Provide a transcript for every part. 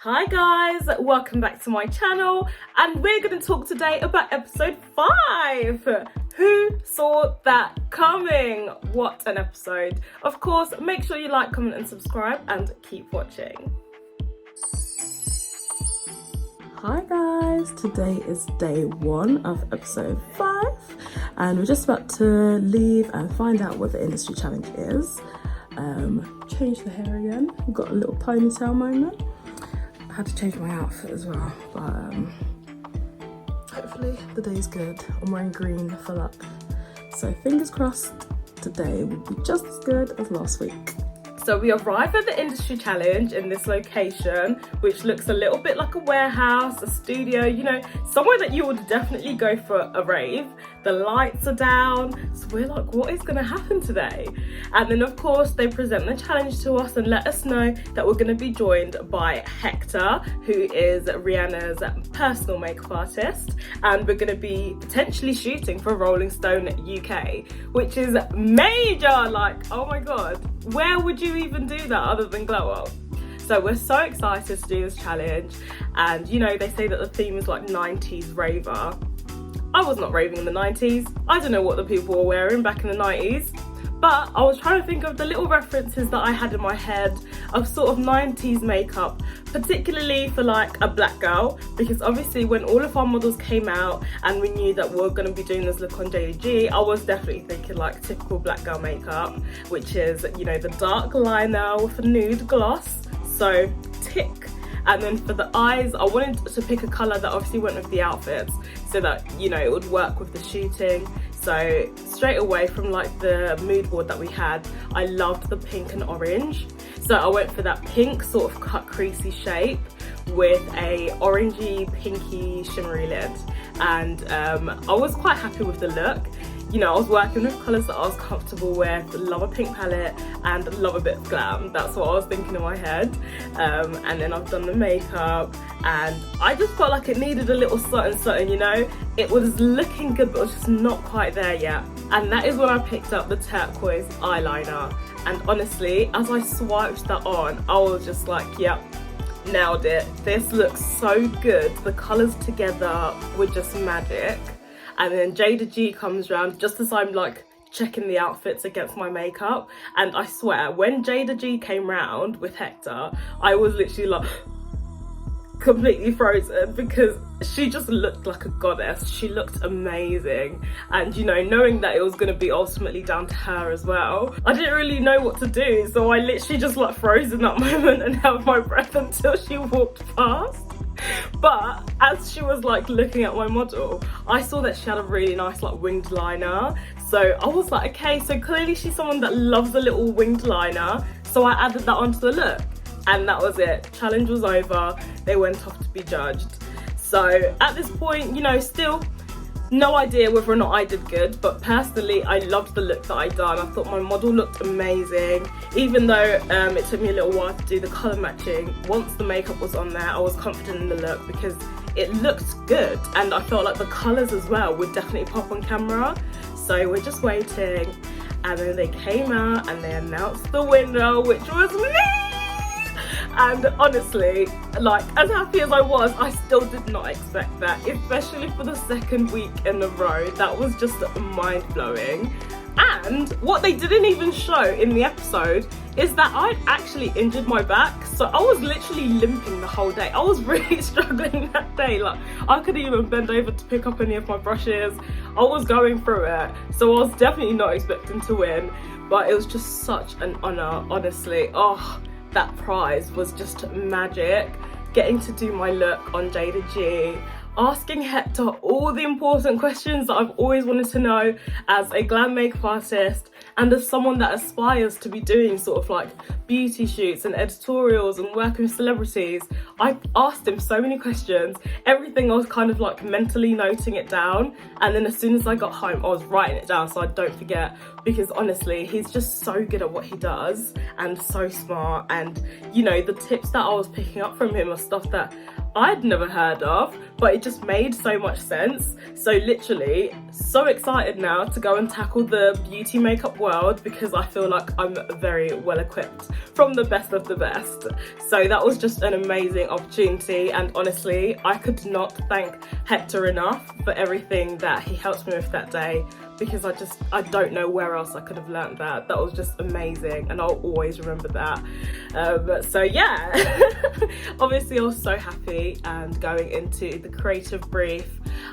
Hi guys, welcome back to my channel, and we're going to talk today about episode 5. Who saw that coming? What an episode. Of course, make sure you like, comment and subscribe and keep watching. Hi guys, today is day 1 of episode 5 and we're just about to leave and find out what the industry challenge is. Change the hair again, we've got a little ponytail moment. I had to change my outfit as well, but hopefully the day's good. I'm wearing green for luck, so fingers crossed today will be just as good as last week. So we arrived at the industry challenge in this location, which looks a little bit like a warehouse, a studio, you know, somewhere that you would definitely go for a rave. The lights are down, so we're like, what is gonna happen today? And then of course they present the challenge to us and let us know that we're gonna be joined by Hector, who is Rihanna's personal makeup artist, and we're gonna be potentially shooting for Rolling Stone UK, which is major. Like, oh my god, where would you even do that other than glow up? So we're so excited to do this challenge, and you know, they say that the theme is like 90s raver. I was not raving in the 90s. I don't know what the people were wearing back in the 90s, but I was trying to think of the little references that I had in my head of sort of 90s makeup, particularly for like a black girl, because obviously when all of our models came out and we knew that we were going to be doing this look on JDG, I was definitely thinking like typical black girl makeup, which is, you know, the dark liner with a nude gloss, so tick. And then for the eyes, I wanted to pick a colour that obviously went with the outfits so that, you know, it would work with the shooting. So straight away from like the mood board that we had, I loved the pink and orange. So I went for that pink sort of cut creasy shape with a orangey, pinky, shimmery lid. And I was quite happy with the look. You know, I was working with colours that I was comfortable with, love a pink palette and love a bit of glam. That's what I was thinking in my head. And then I've done the makeup and I just felt like it needed a little something, you know? It was looking good, but it was just not quite there yet. And that is when I picked up the turquoise eyeliner. And honestly, as I swiped that on, I was just like, yep, nailed it. This looks so good. The colours together were just magic. And then Jada G comes round just as I'm like checking the outfits against my makeup. And I swear, when Jada G came round with Hector, I was literally like completely frozen because she just looked like a goddess. She looked amazing. And you know, knowing that it was going to be ultimately down to her as well, I didn't really know what to do. So I literally just like froze in that moment and held my breath until she walked past. But as she was like looking at my model, I saw that she had a really nice like winged liner. So I was like, okay, so clearly she's someone that loves a little winged liner. So I added that onto the look. And that was it. Challenge was over. They went off to be judged. So at this point, you know, still no idea whether or not I did good, but personally I loved the look that I done. I thought my model looked amazing, even though it took me a little while to do the colour matching. Once the makeup was on there, I was confident in the look because it looked good, and I felt like the colours as well would definitely pop on camera. So we're just waiting, and then they came out and they announced the winner, which was me. And honestly, like, as happy as I was, I still did not expect that, especially for the second week in a row. That was just mind-blowing. And what they didn't even show in the episode is that I'd actually injured my back. So I was literally limping the whole day. I was really struggling that day. Like, I couldn't even bend over to pick up any of my brushes. I was going through it. So I was definitely not expecting to win, but it was just such an honour, honestly. Oh, that prize was just magic. Getting to do my look on Jada G, asking Hector all the important questions that I've always wanted to know as a glam makeup artist and as someone that aspires to be doing sort of like beauty shoots and editorials and working with celebrities. I asked him so many questions, everything I was kind of like mentally noting it down, and then as soon as I got home I was writing it down so I don't forget, because honestly, he's just so good at what he does and so smart. And you know, the tips that I was picking up from him are stuff that I'd never heard of, but it just made so much sense. So literally, so excited now to go and tackle the beauty makeup world, because I feel like I'm very well equipped from the best of the best. So that was just an amazing opportunity, and honestly, I could not thank Hector enough for everything that he helped me with that day, because I don't know where else I could have learned that. That was just amazing, and I'll always remember that. So yeah, obviously I was so happy, and going into the creative brief,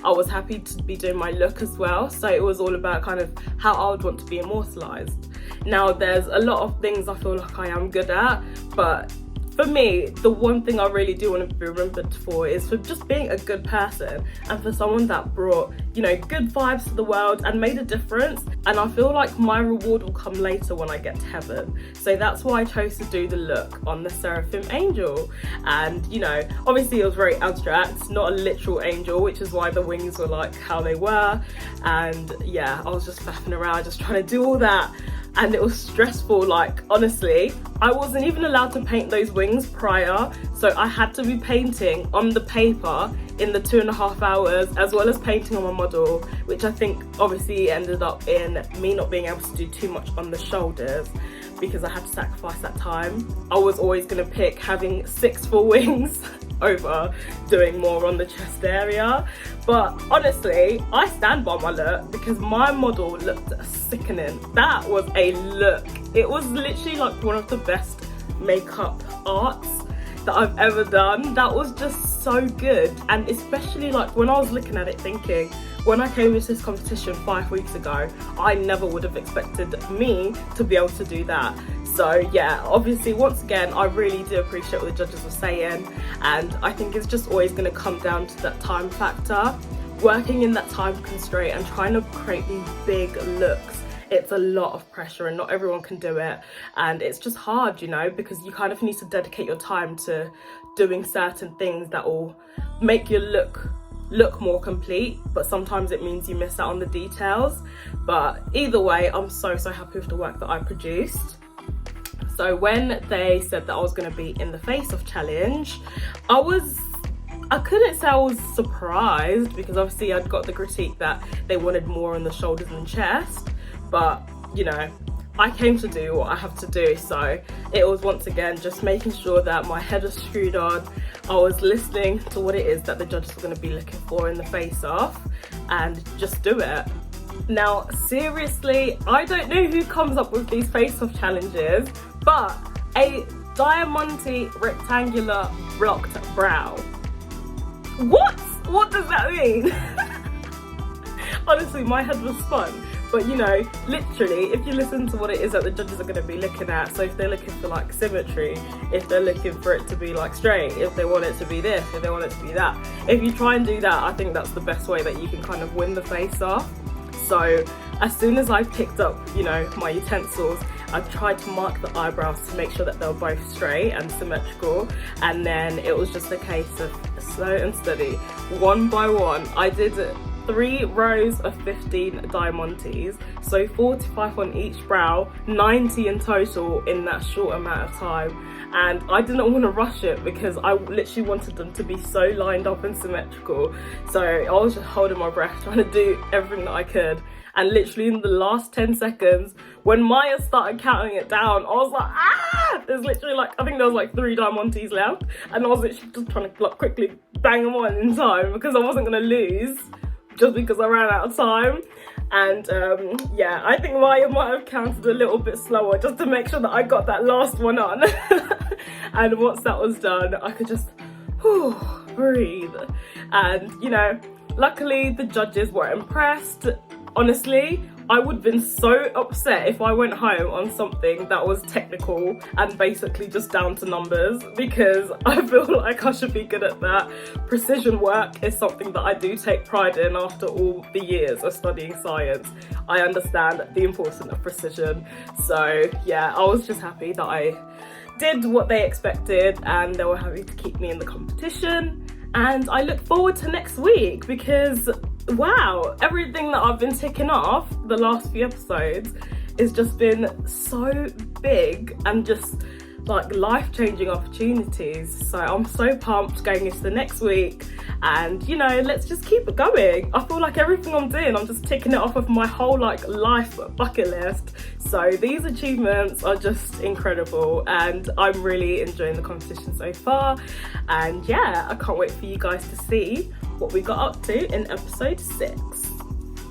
I was happy to be doing my look as well. So it was all about kind of how I would want to be immortalized. Now there's a lot of things I feel like I am good at, but for me, the one thing I really do want to be remembered for is for just being a good person, and for someone that brought, you know, good vibes to the world and made a difference. And I feel like my reward will come later when I get to heaven. So that's why I chose to do the look on the Seraphim angel. And you know, obviously it was very abstract, not a literal angel, which is why the wings were like how they were. And yeah, I was just faffing around, just trying to do all that. And it was stressful. Like honestly, I wasn't even allowed to paint those wings prior, so I had to be painting on the paper in the 2.5 hours, as well as painting on my model, which I think obviously ended up in me not being able to do too much on the shoulders, because I had to sacrifice that time. I was always going to pick having 6 full wings over doing more on the chest area. But honestly, I stand by my look, because my model looked sickening. That was a look. It was literally like one of the best makeup arts that I've ever done. That was just so good. And especially like when I was looking at it thinking, when I came into this competition 5 weeks ago, I never would have expected me to be able to do that. So yeah, obviously once again, I really do appreciate what the judges were saying, and I think it's just always going to come down to that time factor. Working in that time constraint and trying to create these big looks, it's a lot of pressure, and not everyone can do it, and it's just hard, you know, because you kind of need to dedicate your time to doing certain things that will make your look more complete, but sometimes it means you miss out on the details. But either way, I'm so happy with the work that I produced. So when they said that I was going to be in the face off challenge, I couldn't say I was surprised, because obviously I'd got the critique that they wanted more on the shoulders and chest, but you know, I came to do what I have to do. So it was once again just making sure that my head was screwed on. I was listening to what it is that the judges were going to be looking for in the face off, and just do it. Now seriously, I don't know who comes up with these face off challenges, but a diamante rectangular blocked brow. What does that mean? Honestly, my head was spun. But you know, literally, if you listen to what it is that the judges are going to be looking at, so if they're looking for like symmetry, if they're looking for it to be like straight, if they want it to be this, if they want it to be that, if you try and do that, I think that's the best way that you can kind of win the face off. So as soon as I picked up, you know, my utensils, I tried to mark the eyebrows to make sure that they were both straight and symmetrical, and then it was just a case of slow and steady, one by one. I did 3 rows of 15 diamantes, so 45 on each brow, 90 in total in that short amount of time. And I didn't want to rush it, because I literally wanted them to be so lined up and symmetrical. So I was just holding my breath, trying to do everything that I could. And literally in the last 10 seconds, when Maya started counting it down, I was like, ah! There's literally like, I think there was like 3 diamantes left. And I was literally just trying to like quickly bang them on in time, because I wasn't going to lose, just because I ran out of time. And yeah, I think Maya might have counted a little bit slower just to make sure that I got that last one on. And once that was done, I could just breathe. And you know, luckily the judges were impressed. Honestly, I would have been so upset if I went home on something that was technical and basically just down to numbers, because I feel like I should be good at that. Precision work is something that I do take pride in after all the years of studying science. I understand the importance of precision. So yeah, I was just happy that I did what they expected, and they were happy to keep me in the competition. And I look forward to next week, because wow, everything that I've been ticking off the last few episodes it's just been so big and just like life-changing opportunities. So I'm so pumped going into the next week, and you know, let's just keep it going. I feel like everything I'm doing, I'm just ticking it off of my whole like life bucket list. So these achievements are just incredible, and I'm really enjoying the competition so far. And yeah, I can't wait for you guys to see what we got up to in episode 6.